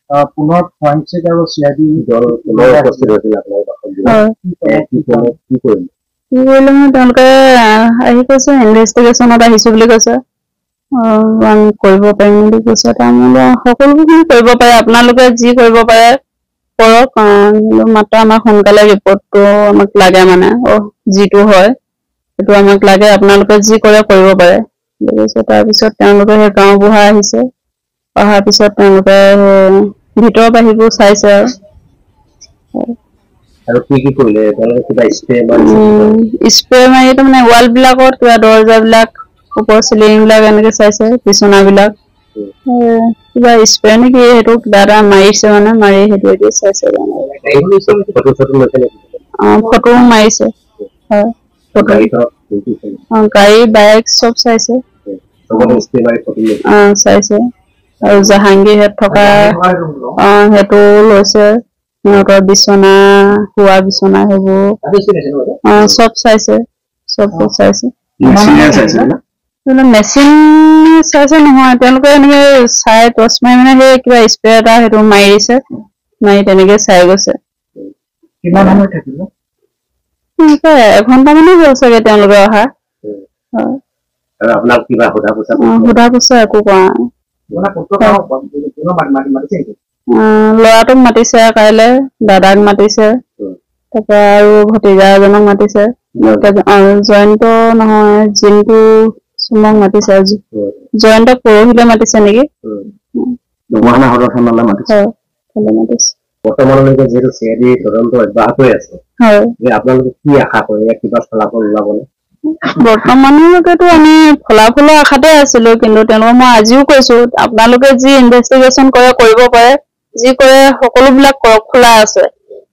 পুনৰ ফৰেনচিক আৰু চিআইডি দল উপস্থিত হৈছিল আপোনালোকৰ কি কৰিলে মানে তেওঁলোকে আহি কৈছে ইনভেষ্টিগেশ্যনত আহিছো বুলি কৈছে কৰিব পাৰিম বুলি কৈছে তাৰমানে সকলোখিনি কৰিব পাৰে আপোনালোকে যি কৰিব পাৰে কৰক মাত্ৰ আমাক সোনকালে ৰিপৰ্টটো আমাক লাগে মানে যিটো হয় সেইটো আমাক লাগে আপোনালোকে যি কৰে কৰিব পাৰে বুলি কৈছে তাৰপিছত তেওঁলোকে সেই গাঁওবুঢ়া আহিছে অহাৰ পিছত তেওঁলোকে ভিতৰৰ বাহিৰবোৰ চাইছে আৰু কি কৰিলে তেওঁলোকে কিবা স্প্ৰে মাৰি তাৰমানে ৱাল বিলাকত কিবা দৰ্জাবিলাক ওপৰ চিলিং বিলাক এনেকে চাইছে বিচনাবিলাক কিবা স্প্ৰে নেকি সেইটো কিবা এটা মাৰিছে মানে মাৰি সেইটো চাইছে ফটো মাৰিছে হয় গাড়ী বাইক চব চাইছে চাইছে আৰু জাহাংগীৰত থকা সেইটো লৈছে সিহঁতৰ বিচনা শোৱা বিচনা সেইবোৰ চব চাইছে চববোৰ চাইছে মেচিন চাইছে নহয় তেওঁলোকে এনেকে চাই টৰ্চ মাৰি মানে সেই কিবা স্প্ৰে এটা সেইটো মাৰিছে মাৰি তেনেকে চাই গৈছে কিমান সময় থাকিব এঘণ্টা মানে হ'ল চাগে তেওঁলোকে অহা আপোনাক কিবা সোধা পোছা একো কৰা ল'ৰাটোক মাতিছে কাইলে দাদাক মাতিছে তাৰপৰা আৰু ভতিজা এজনক মাতিছে জয়ন্ত নহয় জিন্তু চুমক মাতিছে জয়ন্তক পৰহিলে মাতিছে নেকি বৰ্তমানলৈকে যিহেতু চিআইডি তদন্ত অব্যাহত হৈ আছে আপোনালোকে কি আশা কৰে কিবা ফলাফল ওলাবনে বৰ্তমানলৈকেতো আমি ফলাফলৰ আশাতে আছিলো কিন্তু তেওঁলোকক মই আজিও কৈছো আপোনালোকে যি ইনভেষ্টিগেশ্যন কৰে কৰিব পাৰে যি কৰে সকলোবিলাক খোলা আছে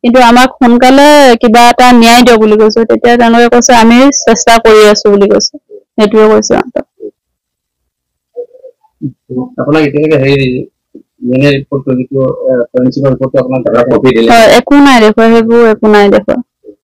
কিন্তু আমাক সোনকালে কিবা এটা ন্যায় দিয়ক বুলি কৈছো তেতিয়া তেওঁলোকে কৈছে আমি চেষ্টা কৰি আছো বুলি কৈছে সেইটোৱে কৈছে আপোনাক এতিয়ালৈকে একো নাই দেখুৱা সেইবোৰ একো নাই দেখুৱা